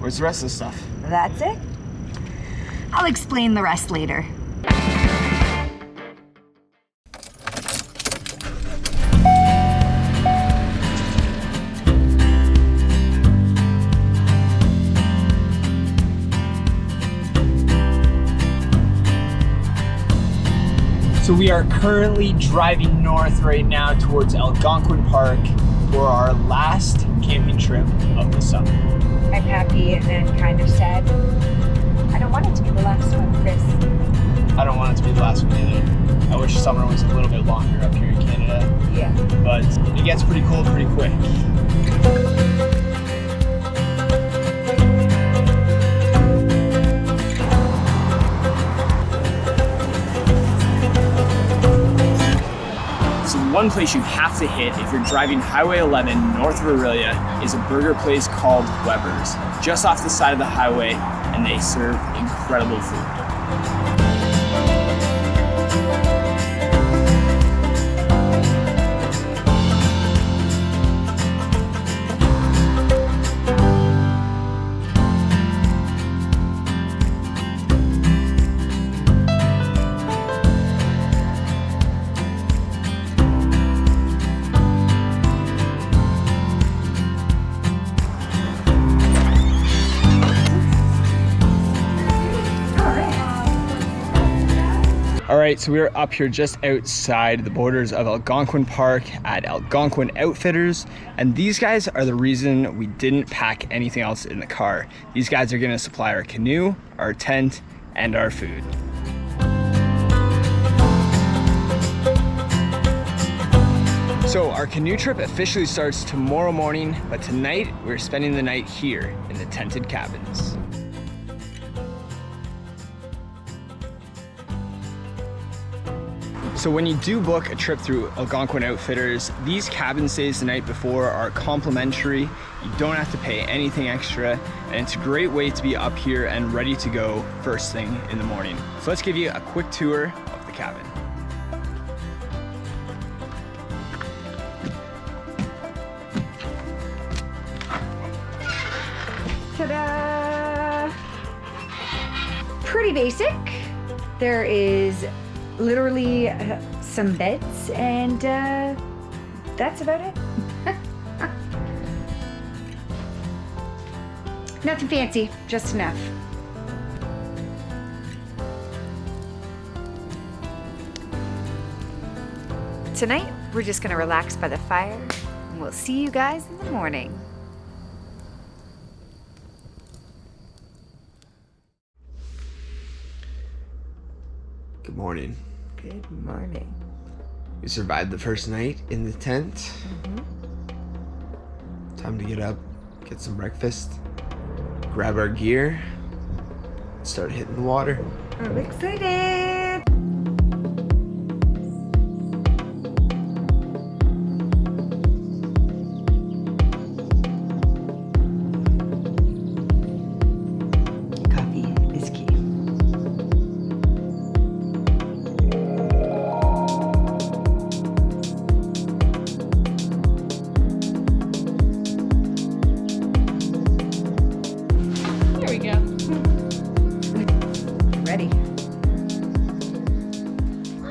Where's the rest of the stuff? That's it. I'll explain the rest later. So we are currently driving north right now towards Algonquin Park for our last camping trip of the summer. I'm happy and then kind of sad. I don't want it to be the last one, Chris. I don't want it to be the last one either. I wish summer was a little bit longer up here in Canada. Yeah. But it gets pretty cold pretty quick. One place you have to hit if you're driving Highway 11 north of Aurelia is a burger place called Weber's, just off the side of the highway, and they serve incredible food. All right, so we're up here just outside the borders of Algonquin Park at Algonquin Outfitters, and these guys are the reason we didn't pack anything else in the car. These guys are gonna supply our canoe, our tent, and our food. So our canoe trip officially starts tomorrow morning, but tonight we're spending the night here in the tented cabins. So when you do book a trip through Algonquin Outfitters, these cabin stays the night before are complimentary. You don't have to pay anything extra, and it's a great way to be up here and ready to go first thing in the morning. So let's give you a quick tour of the cabin. Ta-da! Pretty basic. There is literally some beds, and that's about it. Nothing fancy, just enough. Tonight, we're just gonna relax by the fire, and we'll see you guys in the morning. Good morning. Good morning. We survived the first night in the tent. Time to get up, get some breakfast, grab our gear, and start hitting the water. I'm excited. Coffee is key. Ready.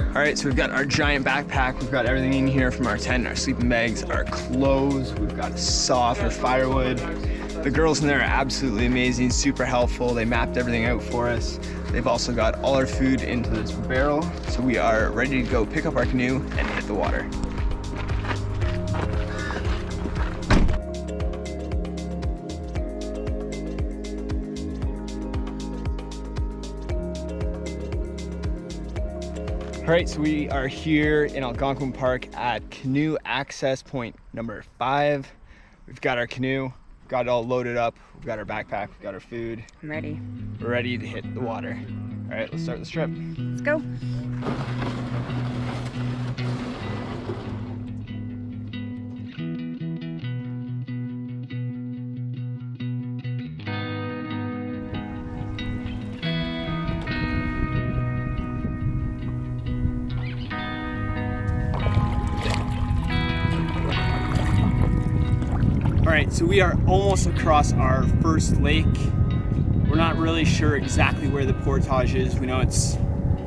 All right, so we've got our giant backpack. We've got everything in here from our tent, our sleeping bags, our clothes. We've got a saw for firewood. The girls in there are absolutely amazing, super helpful. They mapped everything out for us. They've also got all our food into this barrel. So we are ready to go pick up our canoe and hit the water. All right, so we are here in Algonquin Park at canoe access point number 5. We've got our canoe, got it all loaded up. We've got our backpack, we've got our food. I'm ready. We're ready to hit the water. All right, let's start this trip. Let's go. All right, so we are almost across our first lake. We're not really sure exactly where the portage is. We know it's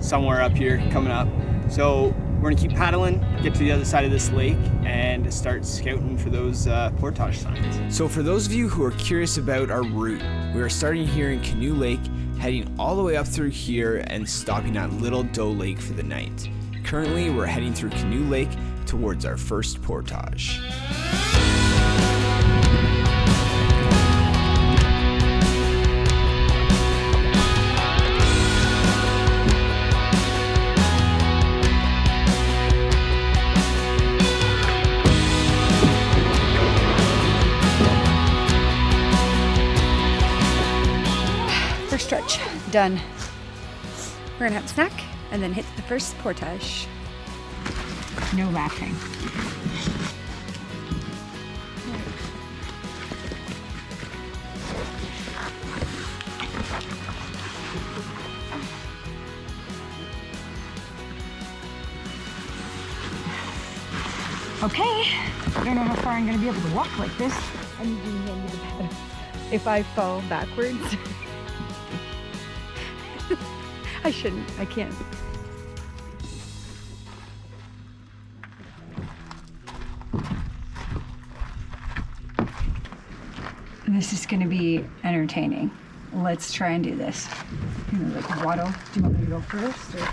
somewhere up here coming up. So we're gonna keep paddling, get to the other side of this lake, and start scouting for those portage signs. So for those of you who are curious about our route, we are starting here in Canoe Lake, heading all the way up through here and stopping at Little Doe Lake for the night. Currently, we're heading through Canoe Lake towards our first portage. First stretch, done. We're gonna have a snack and then hit the first portage. No laughing. Okay, I don't know how far I'm gonna be able to walk like this. I'm being handed the paddle. If I fall backwards, I shouldn't, I can't. This is gonna be entertaining. Let's try and do this. You know, like waddle. Do you want me to go first? Or?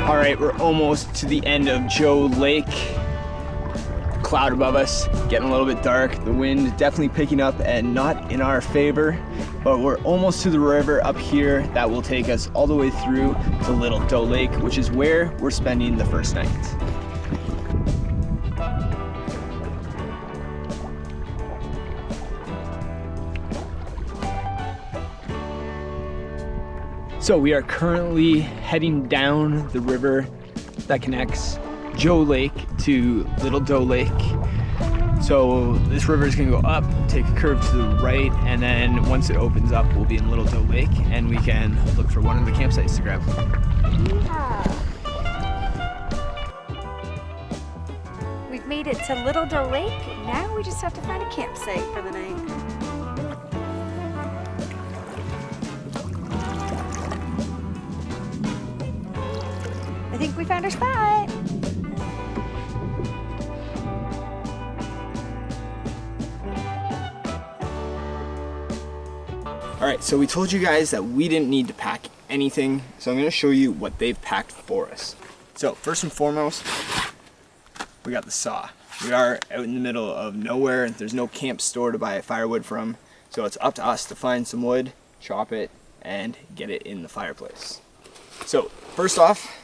All right, we're almost to the end of Joe Lake. Cloud above us, getting a little bit dark. The wind definitely picking up and not in our favor, but we're almost to the river up here that will take us all the way through to Little Doe Lake, which is where we're spending the first night. So we are currently heading down the river that connects Joe Lake to Little Doe Lake. So this river is gonna go up, take a curve to the right, and then once it opens up, we'll be in Little Doe Lake and we can look for one of the campsites to grab. Yeah. We've made it to Little Doe Lake. Now we just have to find a campsite for the night. I think we found our spot. All right, so we told you guys that we didn't need to pack anything, so I'm gonna show you what they've packed for us. So first and foremost, we got the saw. We are out in the middle of nowhere. There's no camp store to buy firewood from, so it's up to us to find some wood, chop it, and get it in the fireplace. So first off,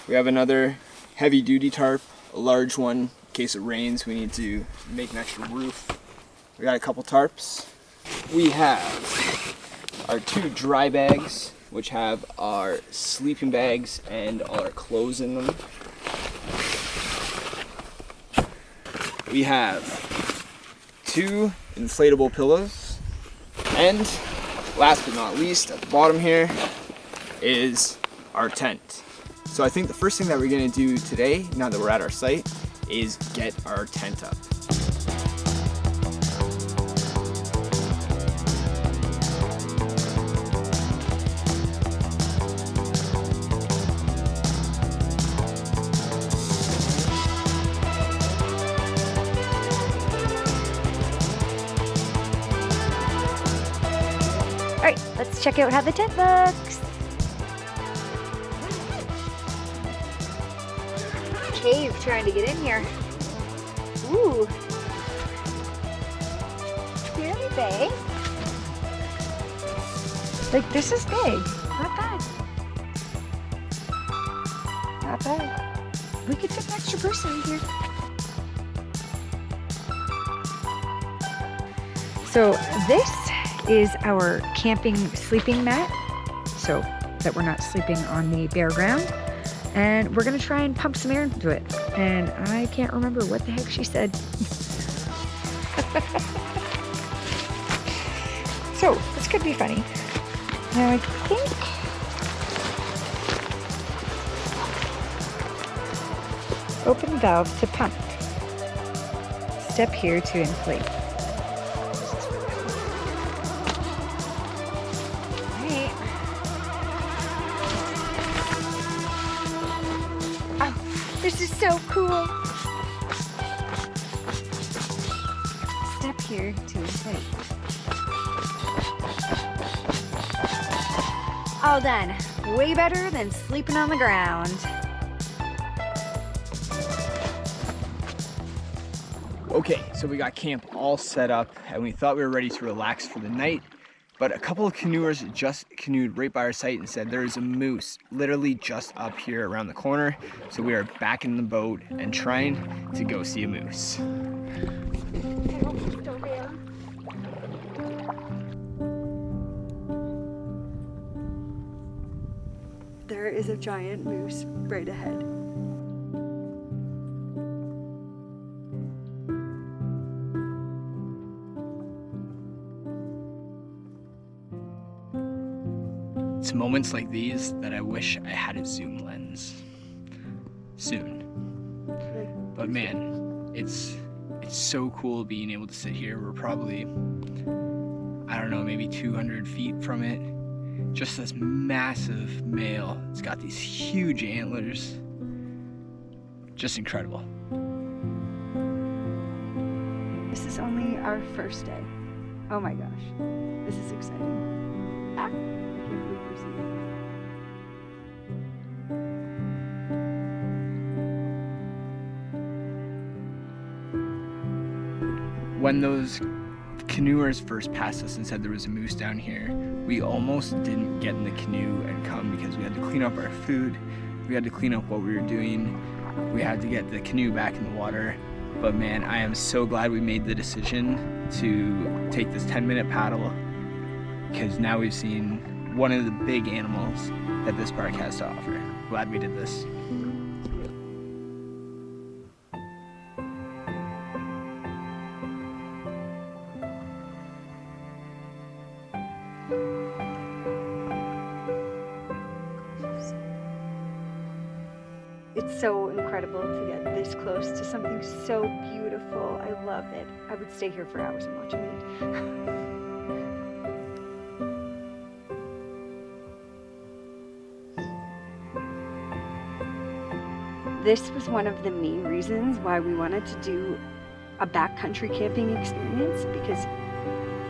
we have another heavy duty tarp, a large one. In case it rains, we need to make an extra roof. We got a couple tarps. We have our 2 dry bags, which have our sleeping bags and all our clothes in them. We have 2 inflatable pillows. And last but not least, at the bottom here is our tent. So I think the first thing that we're gonna do today, now that we're at our site, is get our tent up. All right, let's check out how the tent looks. cave trying to get in here. Ooh. Really big. Like, this is big. Not bad. Not bad. We could fit an extra person in here. So this is our camping sleeping mat, so that we're not sleeping on the bare ground. And we're gonna try and pump some air into it. And I can't remember what the heck she said. So this could be funny. Now I think open valve to pump. Step here to inflate. Alright. Oh, this is so cool. Step here to inflate. All done. Way better than sleeping on the ground. Okay, so we got camp all set up and we thought we were ready to relax for the night, but a couple of canoers just canoed right by our site and said there is a moose literally just up here around the corner. So we are back in the boat and trying to go see a moose. There is a giant moose right ahead. It's moments like these that I wish I had a zoom lens soon. But man, it's so cool being able to sit here. We're probably, I don't know, maybe 200 feet from it. Just this massive male. It's got these huge antlers. Just incredible. This is only our first day. Oh my gosh, this is exciting. Ah, I can't believe we're seeing it. When those canoers first passed us and said there was a moose down here, we almost didn't get in the canoe and come because we had to clean up our food. We had to clean up what we were doing. We had to get the canoe back in the water. But man, I am so glad we made the decision to take this 10-minute paddle because now we've seen one of the big animals that this park has to offer. Glad we did this. It's so incredible to get this close to something so beautiful. I love it. I would stay here for hours and watching it. This was one of the main reasons why we wanted to do a backcountry camping experience, because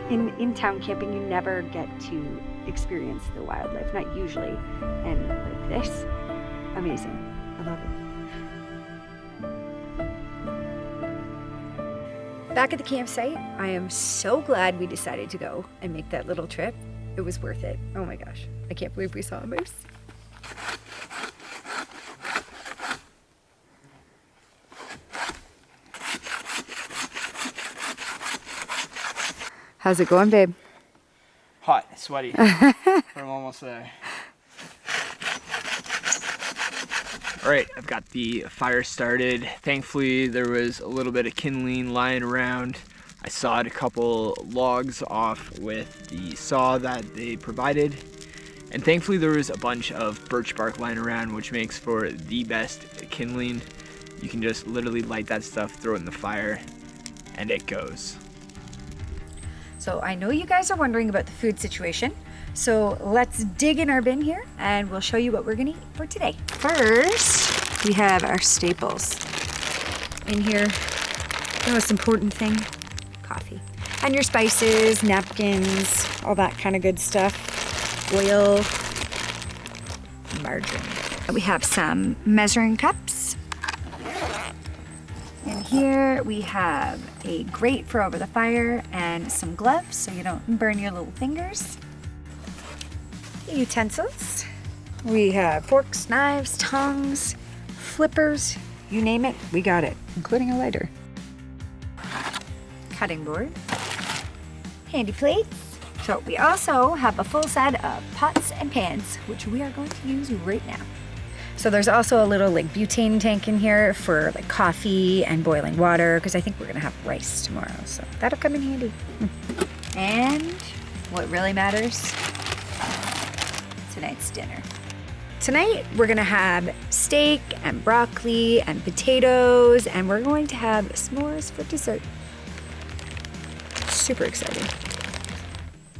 in town camping you never get to experience the wildlife, not usually. And like this, amazing. I love it. Back at the campsite, I am so glad we decided to go and make that little trip. It was worth it. Oh my gosh, I can't believe we saw a moose. How's it going, babe? Hot, sweaty. I'm almost there. All right, I've got the fire started. Thankfully, there was a little bit of kindling lying around. I sawed a couple logs off with the saw that they provided. And thankfully, there was a bunch of birch bark lying around, which makes for the best kindling. You can just literally light that stuff, throw it in the fire, and it goes. So I know you guys are wondering about the food situation. So let's dig in our bin here and we'll show you what we're gonna eat for today. First, we have our staples. In here, the most important thing, coffee. And your spices, napkins, all that kind of good stuff. Oil, margarine. We have some measuring cups. In here we have a grate for over the fire and some gloves so you don't burn your little fingers. Utensils. We have forks, knives, tongs, flippers, you name it, we got it, including a lighter. Cutting board. Handy plates. So we also have a full set of pots and pans, which we are going to use right now. So there's also a little like butane tank in here for like coffee and boiling water, because I think we're gonna have rice tomorrow, so that'll come in handy. And what really matters, tonight's dinner. Tonight we're gonna have steak and broccoli and potatoes, and we're going to have s'mores for dessert. Super exciting.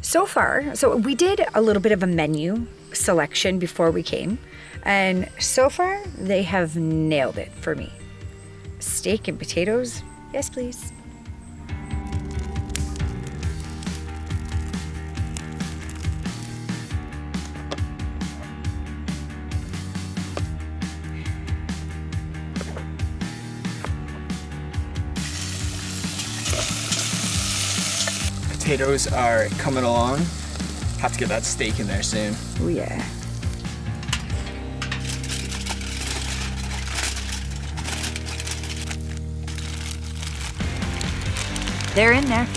So far, so we did a little bit of a menu selection before we came, and so far they have nailed it for me. Steak and potatoes, yes please. Potatoes are coming along. Have to get that steak in there soon. Oh yeah. They're in there.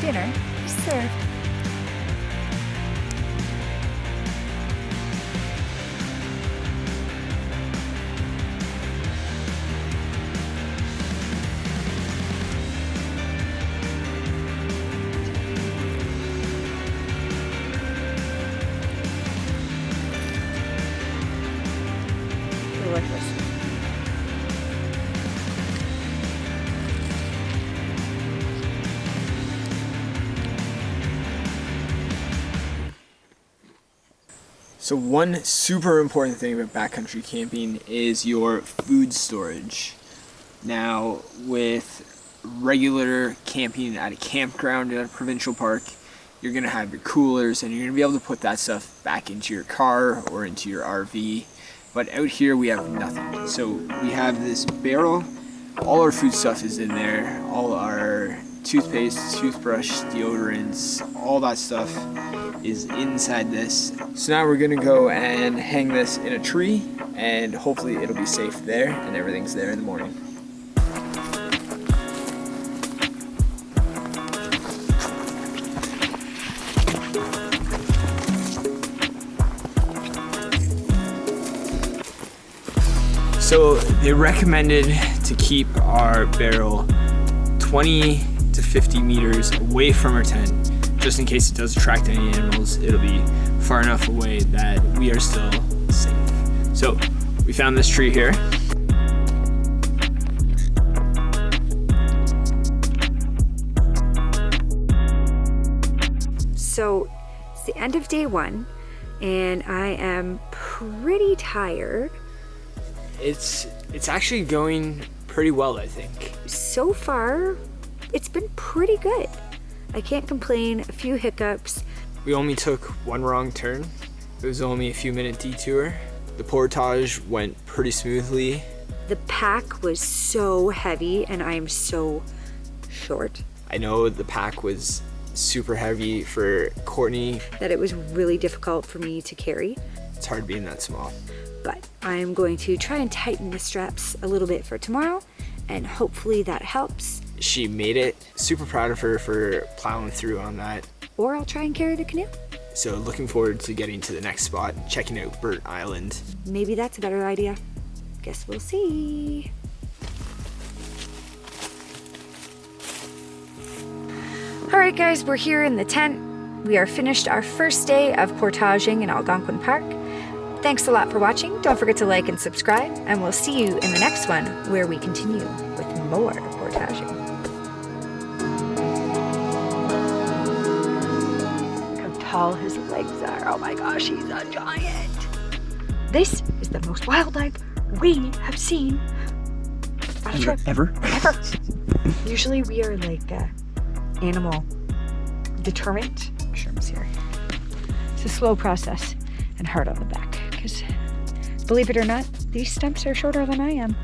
Dinner is served. Delicious. So one super important thing about backcountry camping is your food storage. Now, with regular camping at a campground at a provincial park, you're gonna have your coolers and you're gonna be able to put that stuff back into your car or into your RV. But out here we have nothing. So we have this barrel, all our food stuff is in there, all our toothpaste, toothbrush, deodorants, all that stuff is inside this. So now we're gonna go and hang this in a tree, and hopefully it'll be safe there and everything's there in the morning. So they recommended to keep our barrel 20 to 50 meters away from our tent, just in case it does attract any animals. It'll be far enough away that we are still safe. So we found this tree here. So it's the end of day one, and I am pretty tired. It's actually going pretty well, I think. So far, it's been pretty good. I can't complain. A few hiccups. We only took one wrong turn. It was only a few minute detour. The portage went pretty smoothly. The pack was so heavy and I am so short. I know the pack was super heavy for Courtney. That it was really difficult for me to carry. It's hard being that small. But I am going to try and tighten the straps a little bit for tomorrow, and hopefully that helps. She made it. Super proud of her for plowing through on that. Or I'll try and carry the canoe. So looking forward to getting to the next spot, checking out Burt Island. Maybe that's a better idea. Guess we'll see. All right, guys, we're here in the tent. We are finished our first day of portaging in Algonquin Park. Thanks a lot for watching. Don't forget to like and subscribe, and we'll see you in the next one where we continue with more portaging. Look how tall his legs are. Oh my gosh, he's a giant. This is the most wildlife we have seen on a trip. Ever? Usually we are like animal determined. Shrooms here. It's a slow process and hard on the back because, believe it or not, these stumps are shorter than I am.